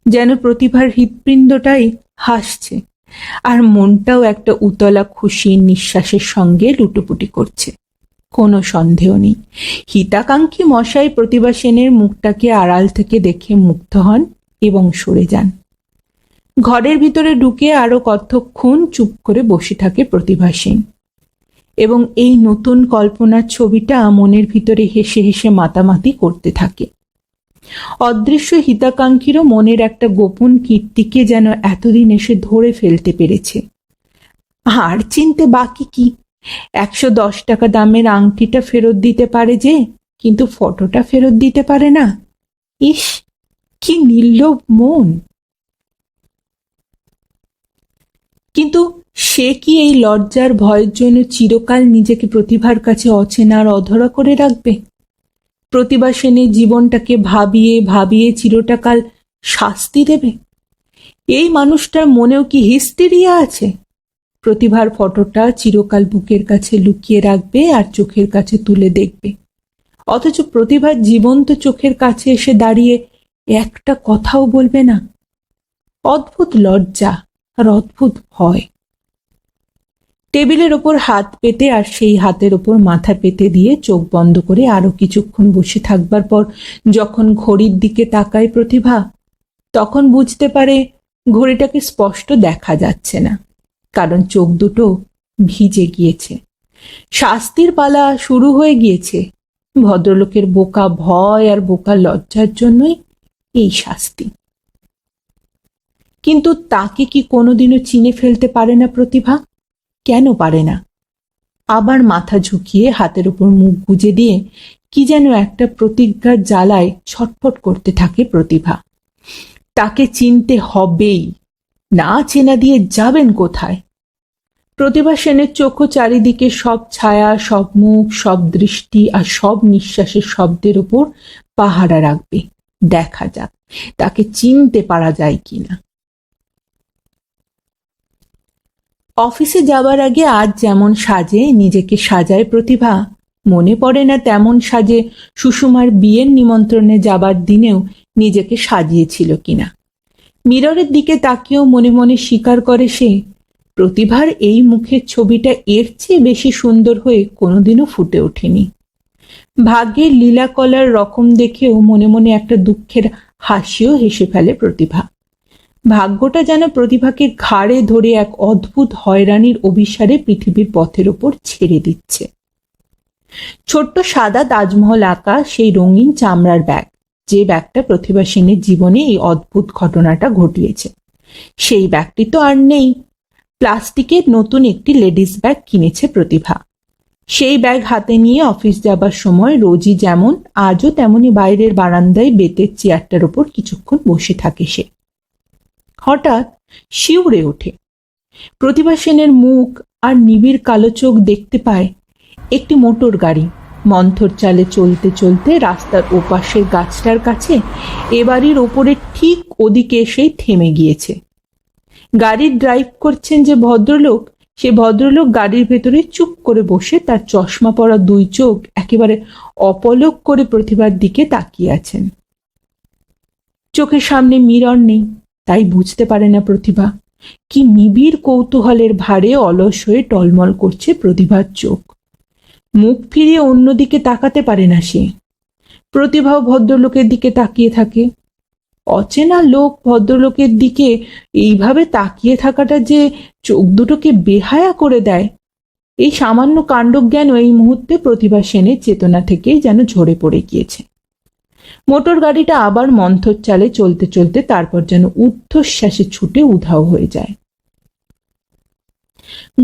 যেন প্রতিভার হৃৎপিণ্ডটাই হাসছে, আর মনটাও একটা উতলা খুশির নিঃশ্বাসের সঙ্গে লুটোপুটি করছে। কোনো সন্দেহ নেই, হিতাকাঙ্ক্ষী মশাই প্রতিভা সেনের মুখটাকে আড়াল থেকে দেখে মুগ্ধ হন এবং সরে যান। ঘরের ভিতরে ঢুকে আরো কতক্ষণ চুপ করে বসে থাকে প্রতিভা সেন, এবং এই নতুন কল্পনার ছবিটা মনের ভিতরে হেসে হেসে মাতামাতি করতে থাকে। অদৃশ্য হিতাকাঙ্ক্ষীরও মনের একটা গোপন কীর্তিকে যেন এতদিন এসে ধরে ফেলতে পেরেছে। আর চিনতে বাকি কি, 110 টাকা দামের আংটিটা ফেরত দিতে পারে যে, কিন্তু ফটোটা ফেরত দিতে পারে না। ইস, কি নির্লোভ মন! কিন্তু সে কি এই লজ্জার ভয়ের জন্য চিরকাল নিজেকে প্রতিভার কাছে অচেনা আর অধরা করে রাখবে? প্রতিভা সেনের জীবনটাকে ভাবিয়ে ভাবিয়ে চিরটাকাল শাস্তি দেবে? এই মানুষটার মনেও কি হিস্টেরিয়া আছে? প্রতিভার ফটোটা চিরকাল বুকের কাছে লুকিয়ে রাখবে আর চোখের কাছে তুলে দেখবে, অথচ প্রতিভার জীবন্ত চোখের কাছে এসে দাঁড়িয়ে একটা কথাও বলবে না। অদ্ভুত লজ্জা আর অদ্ভুত ভয়। টেবিলের ওপর হাত পেতে আর সেই হাতের ওপর মাথা পেতে দিয়ে চোখ বন্ধ করে আরো কিছুক্ষণ বসে থাকবার পর যখন ঘড়ির দিকে তাকায় প্রতিভা, তখন বুঝতে পারে ঘড়িটাকে স্পষ্ট দেখা যাচ্ছে না, কারণ চোখ দুটো ভিজে গিয়েছে। শাস্তির পালা শুরু হয়ে গিয়েছে। ভদ্রলোকের বোকা ভয় আর বোকা লজ্জার জন্যই এই শাস্তি। কিন্তু তাকে কি কোনোদিনও চিনে ফেলতে পারে না প্রতিভা? কেন পারে না? আবার মাথা ঝুঁকিয়ে হাতের উপর মুখ গুজে দিয়ে কি যেন একটা প্রতিজ্ঞার জ্বালায় ছটফট করতে থাকে প্রতিভা। তাকে চিনতে হবেই, না চেনা দিয়ে যাবেন কোথায়? প্রতিভা সেনের চোখও চারিদিকে সব ছায়া, সব মুখ, সব দৃষ্টি আর সব নিঃশ্বাসের শব্দের উপর পাহারা রাখবে। দেখা যাক তাকে চিনতে পারা যায় কিনা। অফিসে যাবার আগে আজ যেমন সাজে নিজেকে সাজায় প্রতিভা, মনে পড়ে না তেমন সাজে সুষমার বিয়ের নিমন্ত্রণে যাবার দিনেও নিজেকে সাজিয়েছিল কিনা। মিররের দিকে তাকিয়েও মনে মনে স্বীকার করে সে, প্রতিভার এই মুখের ছবিটা এর চেয়ে বেশি সুন্দর হয়ে কোনোদিনও ফুটে ওঠেনি। ভাগ্যের লীলা কলার রকম দেখেও মনে মনে একটা দুঃখের হাসিও হেসে ফেলে প্রতিভা। ভাগ্যটা যেন প্রতিভাকে ঘাড়ে ধরে এক অদ্ভুত হয়রানির অভিসারে পৃথিবীর পথের ওপর ছেড়ে দিচ্ছে। ছোট্ট সাদা তাজমহল আঁকা সেই রঙিন চামড়ার ব্যাগ, যে ব্যাগটা প্রতিভা সেনের জীবনে এই অদ্ভুত ঘটনাটা ঘটিয়েছে, সেই ব্যাগটি তো আর নেই। প্লাস্টিকের নতুন একটি লেডিস ব্যাগ কিনেছে প্রতিভা। সেই ব্যাগ হাতে নিয়ে অফিস যাবার সময় রোজই যেমন, আজও তেমনি বাইরের বারান্দায় বেতের চেয়ারটার ওপর কিছুক্ষণ বসে থাকে সে। হঠাৎ শিউরে ওঠে। প্রতিভা সেনের মুখ আর নিবিড় কালো চোখ দেখতে পায় একটি মোটর গাড়ি মন্থর চালে চলতে চলতে রাস্তার ওপাশের গাছটার কাছে এ বাড়ির ওপরে ঠিক ওদিকে এসেই থেমে গিয়েছে। গাড়ির ড্রাইভ করছেন যে ভদ্রলোক, সে ভদ্রলোক গাড়ির ভেতরে চুপ করে বসে তার চশমা পরা দুই চোখ একেবারে অপলক করে প্রতিভার দিকে তাকিয়ে আছেন। চোখের সামনে মিরর নেই, তাই বুঝতে পারে না প্রতিভা কি নিবিড় কৌতূহলের ভারে অলস হয়ে টলমল করছে প্রতিভার চোখ। মুখ ফিরিয়ে অন্যদিকে তাকাতে পারে না সে। প্রতিভাও ভদ্রলোকের দিকে তাকিয়ে থাকে। অচেনা লোক ভদ্রলোকের দিকে এইভাবে তাকিয়ে থাকাটা যে চোখ দুটোকে বেহায়া করে দেয়, এই সামান্য কাণ্ডজ্ঞান এই মুহূর্তে প্রতিভা সেনের চেতনা থেকেই যেন ঝরে পড়ে গিয়েছে। মোটর গাড়িটা আবার মন্থর চালে চলতে চলতে তারপর যেন ঊর্ধ্বশ্বাসে ছুটে উধাও হয়ে যায়।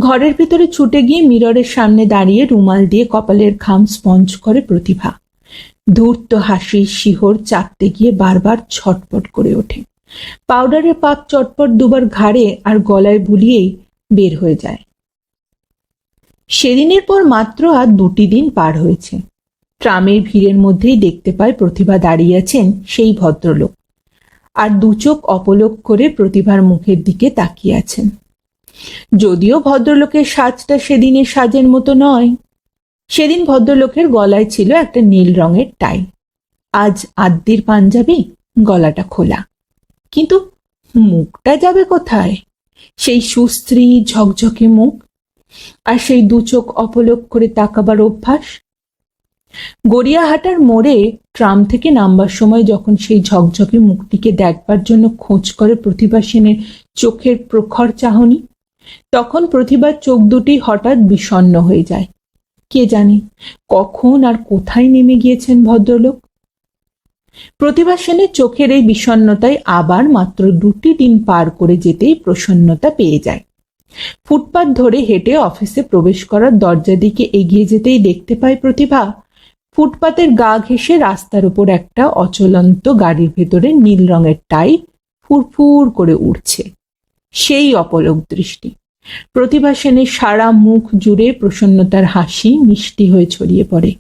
ঘরের ভিতরে ছুটে গিয়ে মিররের সামনে দাঁড়িয়ে রুমাল দিয়ে কপালের ঘাম স্পঞ্জ করে প্রতিভা। ধূর্ত হাসির শিহর চাপতে গিয়ে বারবার ছটপট করে ওঠে। পাউডারের পাক চটপট দুবার ঘাড়ে আর গলায় বুলিয়েই বের হয়ে যায়। সেদিনের পর মাত্র আর 2টি দিন পার হয়েছে। ট্রামের ভিড়ের মধ্যেই দেখতে পায় প্রতিভা দাঁড়িয়ে আছেন সেই ভদ্রলোক, আর দু চোখ অপলক করে প্রতিভার মুখের দিকে তাকিয়ে আছেন। যদিও ভদ্রলোকের সাজটা সেদিনের সাজের মতো নয়। সেদিন ভদ্রলোকের গলায় ছিল একটা নীল রঙের টাই, আজ আদ্যির পাঞ্জাবি, গলাটা খোলা। কিন্তু মুখটা যাবে কোথায়? সেই সুস্ত্রী ঝকঝকে মুখ, আর সেই দু চোখ অপলক করে তাকাবার অভ্যাস। গড়িয়াহাটার মোড়ে ট্রাম থেকে নামবার সময় যখন সেই ঝকঝকে মুখটিকে দেখবার জন্য খোঁজ করে প্রতিভা সেনের চোখের প্রখর চাহনি। তখন প্রতিভার চোখ দুটি হঠাৎ বিষণ্ণ হয়ে যায়। কে জানে কখন আর কোথায় নেমে গিয়েছেন ভদ্রলোক। প্রতিভা সেনের চোখের এই বিষণ্ণতায় আবার মাত্র 2টি দিন পার করে যেতেই প্রসন্নতা পেয়ে যায়। ফুটপাত ধরে হেঁটে অফিসে প্রবেশ করার দরজা দিকে এগিয়ে যেতেই দেখতে পায় প্রতিভা ফুটপাতের গা ঘেঁষে রাস্তার উপর একটা অচলন্ত গাড়ির ভেতরে নীল রঙের টাই ফুরফুর করে উঠছে। সেই অপলক দৃষ্টি। প্রতিভা সেনের সারা মুখ জুড়ে প্রসন্নতার হাসি মিষ্টি হয়ে ছড়িয়ে পড়ে।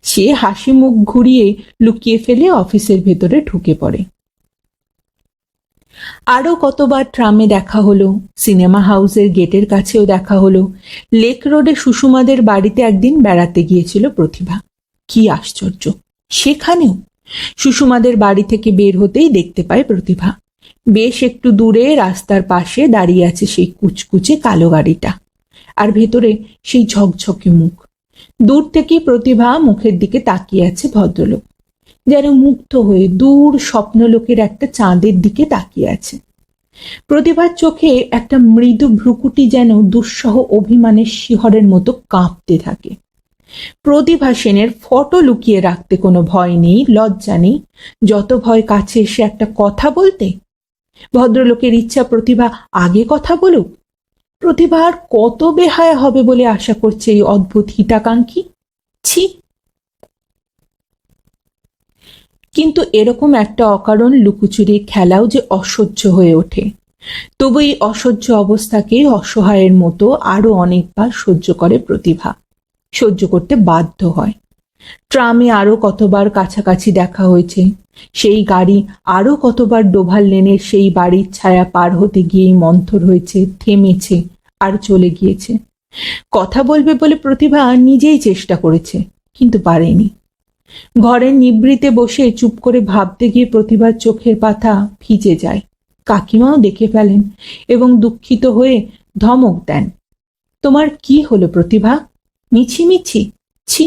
সে হাসি মুখ ঘুরিয়ে লুকিয়ে ফেলে অফিসের ভেতরে ঢুকে পড়ে। আরো কতবার ট্রামে দেখা হলো, সিনেমা হাউসের গেটের কাছেও দেখা হলো, লেক রোডে সুষমাদের বাড়িতে একদিন বেড়াতে গিয়েছিল প্রতিভা। কি আশ্চর্য, সেখানেও সুষমাদের বাড়ি থেকে বের হতেই দেখতে পায় প্রতিভা বেশ একটু দূরে রাস্তার পাশে দাঁড়িয়ে আছে সেই কুচকুচে কালো গাড়িটা, আর ভেতরে সেই ঝকঝকে মুখ। দূর থেকে প্রতিভা মুখের দিকে তাকিয়ে আছে ভদ্রলোক, যেন মুগ্ধ হয়ে দূর স্বপ্নলোকের একটা চাঁদের দিকে তাকিয়ে আছে। প্রতিভার চোখে একটা মৃদু ভ্রুকুটি যেন দুঃসহ অভিমানের শিহরের মতো কাঁপতে থাকে। প্রতিভা সেনের ফটো লুকিয়ে রাখতে কোনো ভয় নেই, লজ্জা নেই, যত ভয় কাছে এসে একটা কথা বলতে। ভদ্রলোকের ইচ্ছা প্রতিভা আগে কথা বলুক। প্রতিভা আর কত বেহায়া হবে বলে আশা করছে এই অদ্ভুত হিতাকাঙ্ক্ষী। ছি! কিন্তু এরকম একটা অকারণ লুকোচুরি খেলাও যে অসহ্য হয়ে ওঠে। তবু এই অসহ্য অবস্থাকে অসহায়ের মতো আরো অনেকবার সহ্য করে প্রতিভা, সহ্য করতে বাধ্য হয়। ট্রামে আরো কতবার কাছাকাছি দেখা হয়েছে, সেই গাড়ি আরো কতবার ডোভাল লেনের সেই বাড়ির ছায়া পার হতে গিয়েই মন্থর হয়েছে, থেমেছে আর চলে গিয়েছে। কথা বলবে বলে প্রতিভা নিজেই চেষ্টা করেছে, কিন্তু পারেনি। ঘরের নিবৃতে বসে চুপ করে ভাবতে গিয়ে প্রতিভার চোখের পাতা ভিজে যায়। কাকিমাও দেখে ফেলেন এবং দুঃখিত হয়ে ধমক দেন, তোমার কি হলো প্রতিভা? মিছিমিছি? ছি!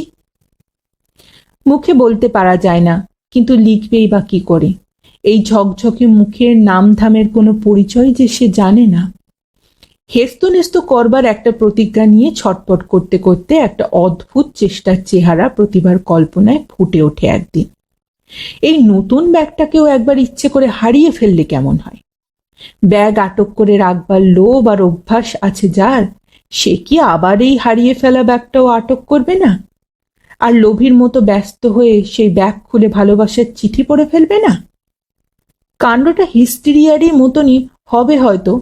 মুখে বলতে পারা যায় না, কিন্তু লিখবেই বা কি করে? এই ঝকঝকে মুখের নামধামের কোনো পরিচয় যে সে জানে না। হেস্তনেস্ত করবার একটা প্রতিজ্ঞা নিয়ে ছটপট করতে করতে একটা অদ্ভুত চেষ্টার চেহারা প্রতিভার কল্পনায় ফুটে ওঠে একদিন। এই নতুন ব্যাগটাকেও একবার ইচ্ছে করে হারিয়ে ফেললে কেমন হয়? ব্যাগ আটক করে রাখবার লোভ আর অভ্যাস আছে যার, সে কি আবার এই হারিয়ে ফেলা ব্যাগটাও আটক করবে না? আর লোভীর মতো ব্যস্ত হয়ে সেই ব্যাগ খুলে ভালোবাসার চিঠি পড়ে ফেলবে না? কাণ্ডটা হিস্টেরিয়ারই মতনই হবে হয়তো,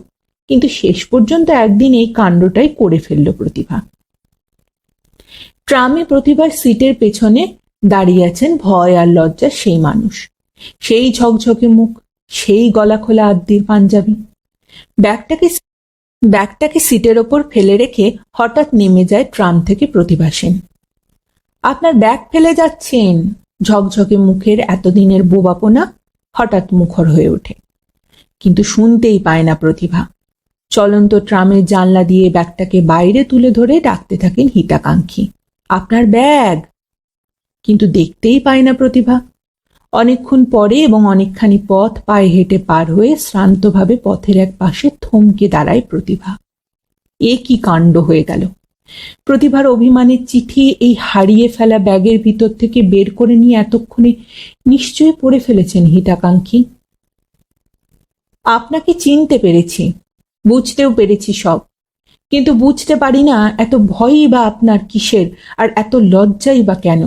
কিন্তু শেষ পর্যন্ত একদিন এই কাণ্ডটাই করে ফেলল প্রতিভা। ট্রামে প্রতিভার সিটের পেছনে দাঁড়িয়ে আছেন ভয় আর লজ্জার সেই মানুষ, সেই ঝকঝকে মুখ, সেই গলা খোলা আদ্যির পাঞ্জাবি। ব্যাগটাকে সিটের ওপর ফেলে রেখে হঠাৎ নেমে যায় ট্রাম থেকে প্রতিভা সেন। আপনার ব্যাগ ফেলে যাচ্ছেন? ঝকঝকে মুখের এতদিনের বোবাপনা হঠাৎ মুখর হয়ে ওঠে, কিন্তু শুনতেই পায় না প্রতিভা। চলন্ত ট্রামের জানলা দিয়ে ব্যাগটাকে বাইরে তুলে ধরে ডাকতে থাকেন হিতাকাঙ্ক্ষী, আপনার ব্যাগ! কিন্তু দেখতেই পায় না প্রতিভা। অনেকক্ষণ পরে এবং অনেকখানি পথ পায়ে হেঁটে পার হয়ে শ্রান্তভাবে পথের এক পাশে থমকে দাঁড়ায় প্রতিভা। এ কি কাণ্ড হয়ে গেল! প্রতিভার অভিমানের চিঠি এই হারিয়ে ফেলা ব্যাগের ভিতর থেকে বের করে নিয়ে এতক্ষণে নিশ্চয়ই পড়ে ফেলেছেন হিতাকাঙ্ক্ষী। আপনাকে চিনতে পেরেছি, বুঝতেও পেরেছি সব, কিন্তু বুঝতে পারি না এত ভয়ই বা আপনার কিসের, আর এত লজ্জাই বা কেন?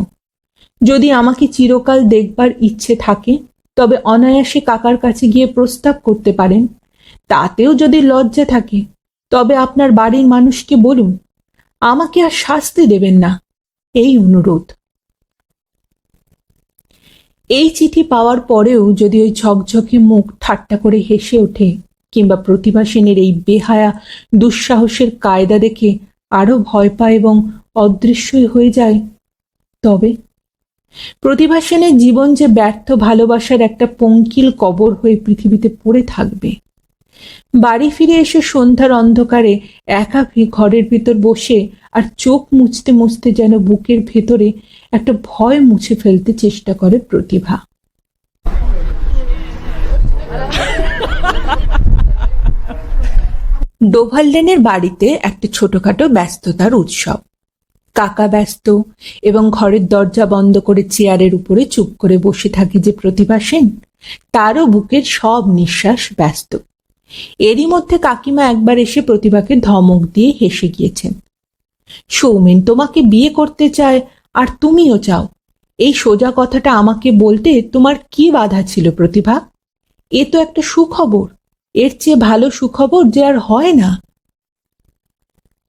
যদি আমাকে চিরকাল দেখবার ইচ্ছে থাকে তবে অনায়াসে কাকার কাছে গিয়ে প্রস্তাব করতে পারেন। তাতেও যদি লজ্জা থাকে তবে আপনার বাড়ির মানুষকে বলুন, আমাকে আর শাস্তি দেবেন না, এই অনুরোধ। এই চিঠি পাওয়ার পরেও যদি ওই ঝকঝকে মুখ ঠাট্টা করে হেসে ওঠে, কিংবা প্রতিভা সেনের এই বেহায়া দুঃসাহসের কায়দা দেখে আরো ভয় পায় এবং অদৃশ্যই হয়ে যায়, তবে প্রতিভা সেনের জীবন যে ব্যর্থ ভালোবাসার একটা পঙ্কিল কবর হয়ে পৃথিবীতে পড়ে থাকবে। বাড়ি ফিরে এসে সন্ধ্যার অন্ধকারে একা ঘরের ভিতর বসে আর চোখ মুছতে মুছতে যেন বুকের ভেতরে একটা ভয় মুছে ফেলতে চেষ্টা করে প্রতিভা। ডোভারলেনের বাড়িতে একটা ছোটখাটো ব্যস্ততার উৎসব। কাকা ব্যস্ত এবং ঘরের দরজা বন্ধ করে চেয়ারের উপরে চুপ করে বসে থাকে যে প্রতিভা সেন, তারও বুকের সব নিঃশ্বাস ব্যস্ত। এরই মধ্যে কাকিমা একবার এসে প্রতিভাকে ধমক দিয়ে হেসে গিয়েছেন। সৌমেন তোমাকে বিয়ে করতে চায় আর তুমিও চাও, এই সোজা কথাটা আমাকে বলতে তোমার কি বাধা ছিল প্রতিভা? এ তো একটা সুখবর, এর চেয়ে ভালো সুখবর যে আর হয় না।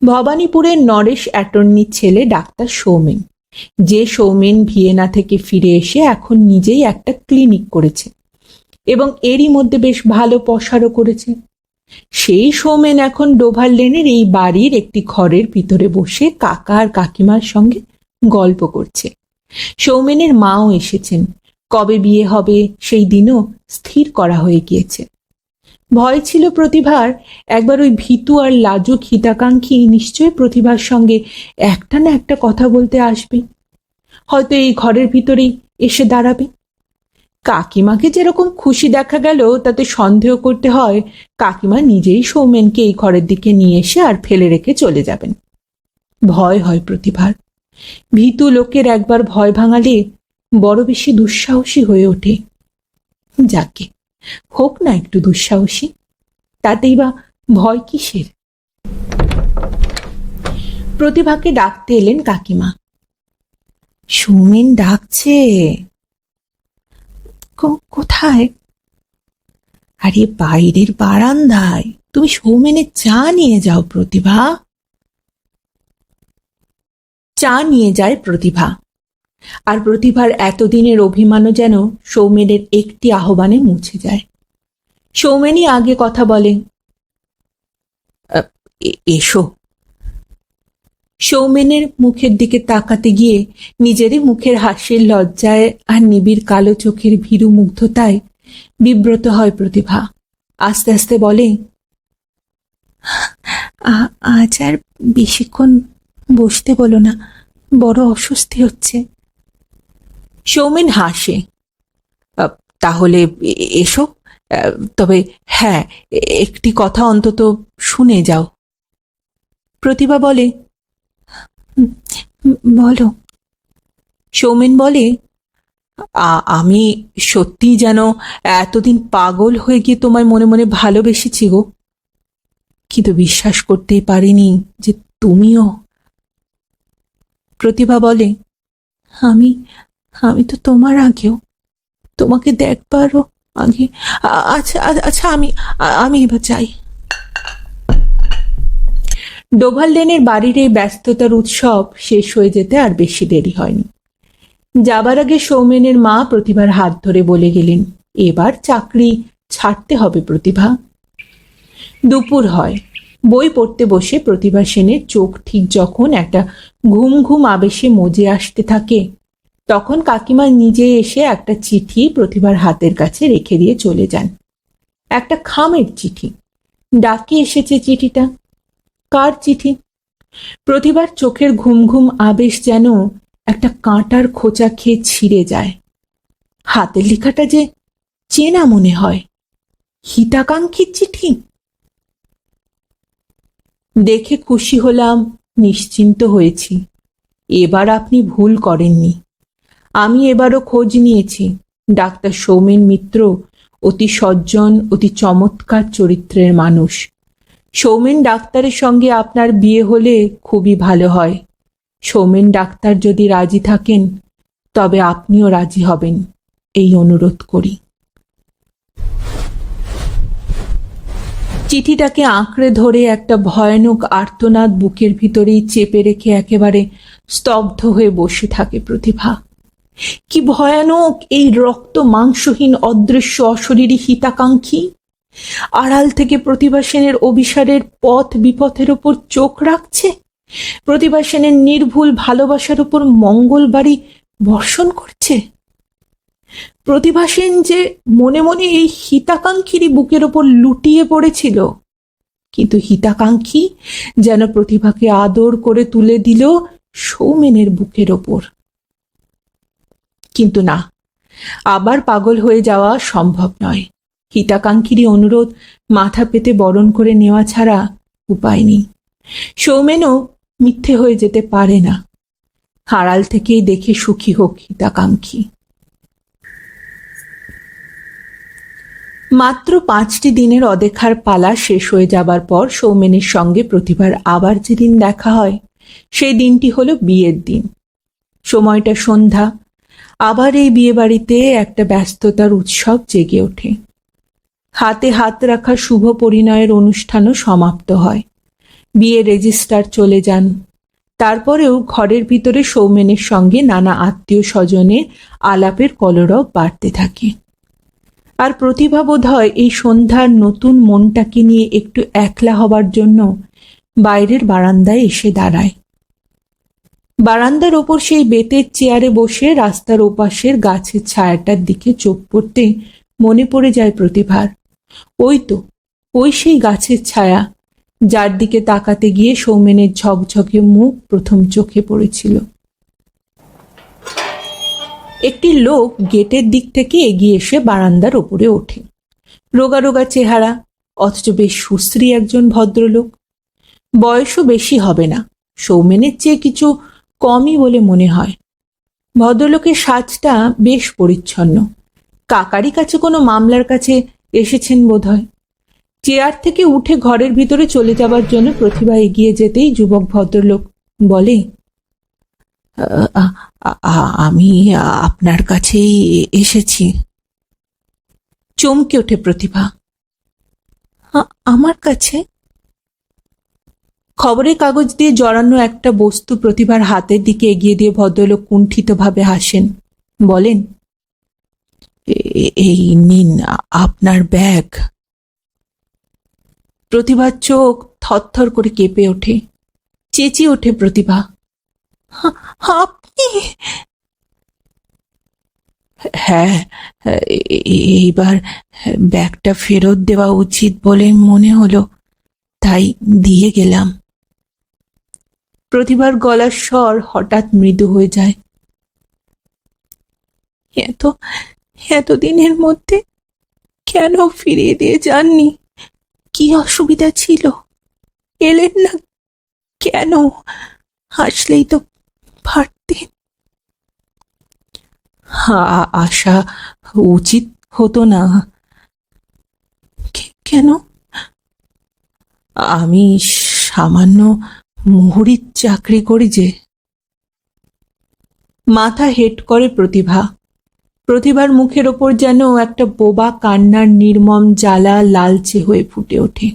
ভবানীপুরের নরেশ অ্যাটর্নির ছেলে ডাক্তার সৌমেন, যে সৌমেন ভিয়েনা থেকে ফিরে এসে এখন নিজেই একটা ক্লিনিক করেছে এবং এরই মধ্যে বেশ ভালো পসারও করেছে, সেই সৌমেন এখন ডোভারলেনের এই বাড়ির একটি ঘরের ভিতরে বসে কাকা আর কাকিমার সঙ্গে গল্প করছে। সৌমেনের মাও এসেছেন, কবে বিয়ে হবে সেই দিনও স্থির করা হয়ে গিয়েছে। ভয় ছিল প্রতিভার একবার ওই ভীতু আর লাজুক হিতাকাঙ্ক্ষী নিশ্চয়ই প্রতিভার সঙ্গে একটা না একটা কথা বলতে আসবে, হয়তো এই ঘরের ভিতরেই এসে দাঁড়াবে। কাকিমাকে যেরকম খুশি দেখা গেল তাতে সন্দেহ করতে হয় কাকিমা নিজেই সৌমেনকে এই ঘরের দিকে নিয়ে এসে আর ফেলে রেখে চলে যাবেন। ভয় হয় প্রতিভার। ভীতু লোকের একবার ভয় ভাঙালে বড় বেশি দুঃসাহসী হয়ে ওঠে। যাকে হোক না একটু দুঃসাহসী, তাতেই বা ভয় কিসের? প্রতিভাকে ডাকতে এলেন কাকিমা। সৌমেন ডাকছে। কোথায়? আরে বাইরের বারান্দায়, তুমি সৌমেনের চা নিয়ে যাও প্রতিভা। চা নিয়ে যায় প্রতিভা, আর প্রতিভার এতদিনের অভিমানও যেন সৌমেনের একটি আহ্বানে মুছে যায়। সৌমেনই আগে কথা বলে, এসো। সৌমেনের মুখের দিকে তাকাতে গিয়ে নিজেরই মুখের হাসির লজ্জায় আর নিবিড় কালো চোখের ভীরু মুগ্ধতায় বিব্রত হয় প্রতিভা। আস্তে আস্তে বলে, আজ আর বেশিক্ষণ বসতে বলো না, বড় অস্বস্তি হচ্ছে। সৌমেন হাসে, তাহলে এসো, তবে হ্যাঁ, একটি কথা অন্তত শুনে যাও। প্রতিভা বলে, বলো। সৌমেন বলে, আমি সত্যি যেন এতদিন পাগল হয়ে গিয়ে তোমায় মনে মনে ভালোবেসেছি গো, কিন্তু বিশ্বাস করতেই পারিনি যে তুমিও। প্রতিভা বলে, আমি আমি তো তোমার আগেও, তোমাকে দেখবারও আগে। আচ্ছা আচ্ছা, আমি এবার যাই। ডোভারলেনের বাড়ির এই ব্যস্ততার উৎসব শেষ হয়ে যেতে আর বেশি দেরি হয়নি। যাবার আগে সৌমেনের মা প্রতিভার হাত ধরে বলে গেলেন, এবার চাকরি ছাড়তে হবে প্রতিভা। দুপুর হয়। বই পড়তে বসে প্রতিভা সেনের চোখ ঠিক যখন একটা ঘুম ঘুম আবেশে মজে আসতে থাকে, তখন কাকিমা নিজে এসে একটা চিঠি প্রতিভার হাতের কাছে রেখে দিয়ে চলে যান। একটা খামের চিঠি। ডাকে এসেছে চিঠিটা। কার চিঠি? প্রতিভার চোখের ঘুম ঘুম আবেশ যেন একটা কাঁটার খোঁচা খেয়ে ছিঁড়ে যায়। হাতের লেখাটা যে চেনা মনে হয়। হিতাকাঙ্ক্ষীর চিঠি। দেখে খুশি হলাম, নিশ্চিন্ত হয়েছি। এবার আপনি ভুল করেননি। আমি এবারও খোঁজ নিয়েছি। ডাক্তার সৌমেন মিত্র অতি সজ্জন, অতি চমৎকার চরিত্রের মানুষ। সৌমেন ডাক্তারের সঙ্গে আপনার বিয়ে হলে খুবই ভালো হয়। সৌমেন ডাক্তার যদি রাজি থাকেন তবে আপনিও রাজি হবেন, এই অনুরোধ করি। চিঠিটাকে আঁকড়ে ধরে একটা ভয়ানক আর্তনাদ বুকের ভিতরেই চেপে রেখে একেবারে স্তব্ধ হয়ে বসে থাকে প্রতিভা। কি ভয়ানক এই রক্ত মাংসহীন অদৃশ্য অশরীরী হিতাকাঙ্ক্ষী! আড়াল থেকে প্রতিভা সেনের অভিসারের পথ বিপথের ওপর চোখ রাখছে, প্রতিভা সেনের নির্ভুল ভালোবাসার উপর মঙ্গলবাড়ি বর্ষণ করছে। প্রতিভা সেন যে মনে মনে এই হিতাকাঙ্ক্ষীরই বুকের ওপর লুটিয়ে পড়েছিল, কিন্তু হিতাকাঙ্ক্ষী যেন প্রতিভাকে আদর করে তুলে দিল সৌমেনের বুকের ওপর। কিন্তু না, আবার পাগল হয়ে যাওয়া সম্ভব নয়। হিতাকাঙ্ক্ষীরই অনুরোধ মাথা পেতে বরণ করে নেওয়া ছাড়া উপায় নেই। সৌমেনও মিথ্যে হয়ে যেতে পারে না। আড়াল থেকেই দেখে সুখী হোক হিতাকাঙ্ক্ষী। মাত্র 5টি দিনের অদেখার পালা শেষ হয়ে যাবার পর সৌমেনের সঙ্গে প্রতিভার আবার যেদিন দেখা হয় সেই দিনটি হলো বিয়ের দিন। সময়টা সন্ধ্যা। আবার এই বিয়ে বাড়িতে একটা ব্যস্ততার উৎসব জেগে ওঠে। হাতে হাত রাখা শুভ পরিণয়ের অনুষ্ঠানও সমাপ্ত হয়। বিয়ে রেজিস্ট্রার চলে যান। তারপরেও ঘরের ভিতরে সৌমেনের সঙ্গে নানা আত্মীয় স্বজনের আলাপের কলরব বাড়তে থাকে। আর প্রতিভা বোধ হয় এই সন্ধ্যার নতুন মনটাকে নিয়ে একটু একলা হবার জন্য বাইরের বারান্দায় এসে দাঁড়ায়। বারান্দার ওপর সেই বেতের চেয়ারে বসে রাস্তার ওপাশের গাছের ছায়াটার দিকে চোখ পড়তে মনে পড়ে যায় প্রতিভার। ওই সেই গাছের ছায়া যার দিকে তাকাতে গিয়ে সৌমেনের ঝকঝকে মুখ প্রথম চোখে পড়েছিল। একটি লোক গেটের দিক থেকে এগিয়ে এসে বারান্দার ওপরে ওঠে। রোগা রোগা চেহারা, অথচ বেশ সুশ্রী একজন ভদ্রলোক। বয়সও বেশি হবে না, সৌমেনের চেয়ে কিছু কমই বলে মনে হয়। ভদ্রলোকের সাজটা বেশ পরিচ্ছন্ন। কাকারি কাছে কোনো মামলার কাছে এসেছেন বোধহয়। চেয়ার থেকে উঠে ঘরের ভিতরে চলে যাবার জন্য প্রতিভা এগিয়ে যেতেই যুবক ভদ্রলোক বলে, আমি আপনার কাছেই এসেছি। চমকে ওঠে প্রতিভা। আমার কাছে? খবরের কাগজ দিয়ে জড়ানো একটা বস্তু প্রতিভার হাতের দিকে এগিয়ে দিয়ে ভদ্রলোক কুণ্ঠিতভাবে হাসেন। বলেন, এই নিন আপনার ব্যাগ। প্রতিভার চোখ থরথর করে কেঁপে ওঠে। চেঁচিয়ে ওঠে প্রতিভা, আপনি? হ্যাঁ, এইবার ব্যাগটা ফেরত দেওয়া উচিত বলে মনে হলো, তাই দিয়ে গেলাম। প্রতিভার গলার স্বর হঠাৎ মৃদু হয়ে যায়। এতদিনের মধ্যে কেন ফিরিয়ে দিয়ে যাননি? কি অসুবিধা ছিল? এলেন না কেন? আসলেই তো পারতেন। আশা উচিত হতো না। কেন? আমি সামান্য মুহুরির চাকরি করি যে। মাথা হেট করে প্রতিভা। প্রতিভার মুখের ওপর যেন একটা বোবা কান্নার নির্মম জ্বালা লালচে হয়ে ফুটে ওঠে।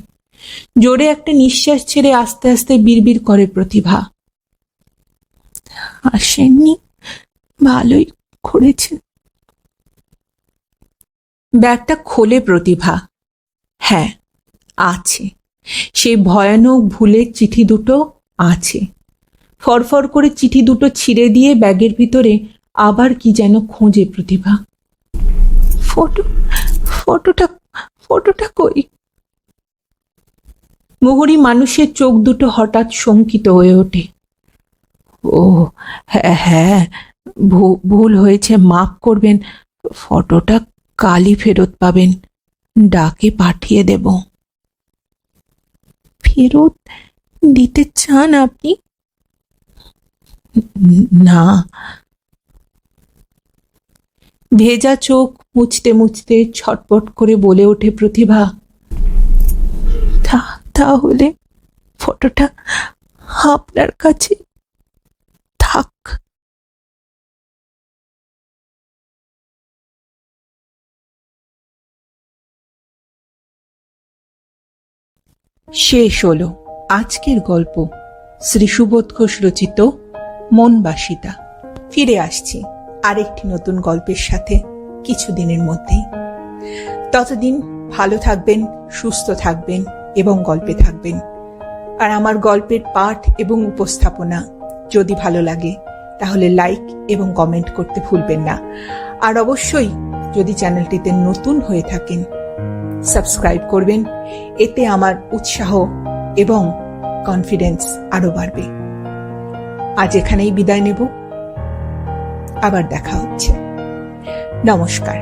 জোরে একটা নিঃশ্বাস ছেড়ে আস্তে আস্তে বিড়বিড় করে প্রতিভা, আসেননি, ভালোই করেছেন। ব্যাগটা খোলে প্রতিভা। হ্যাঁ, আছে। সেই ভয়ানক ভুলের চিঠি দুটো আছে। ফরফর করে চিঠি দুটো ছিঁড়ে দিয়ে ব্যাগের ভিতরে আবার কি যেন খোঁজে প্রতিভা। ফটোটা কই? মুহুরী মানুষের চোখ দুটো হঠাৎ শঙ্কিত হয়ে ওঠে। ও হ্যাঁ, ভুল হয়েছে, মাফ করবেন। ফটোটা কালই ফেরত পাবেন, ডাকে পাঠিয়ে দেব। ফেরত দিতে চান আপনি? না। ভেজা চোখ মুছতে মুছতে ছটপট করে বলে ওঠে প্রতিভা, তাহলে ফটোটা আপনার কাছে থাক। শেষ হলো আজকের গল্প, শ্রী সুবোধ ঘোষ রচিত মনবাসিতা। ফিরে আসছি আরেকটি নতুন গল্পের সাথে কিছুদিনের মধ্যেই। ততদিন ভালো থাকবেন, সুস্থ থাকবেন এবং গল্পে থাকবেন। আর আমার গল্পের পাঠ এবং উপস্থাপনা যদি ভালো লাগে তাহলে লাইক এবং কমেন্ট করতে ভুলবেন না। আর অবশ্যই যদি চ্যানেলটিতে নতুন হয়ে থাকেন সাবস্ক্রাইব করবেন। এতে আমার উৎসাহ এবং কনফিডেন্স আরো বাড়বে। আজ এখানেই বিদায় নেব, আবার দেখা হচ্ছে। নমস্কার।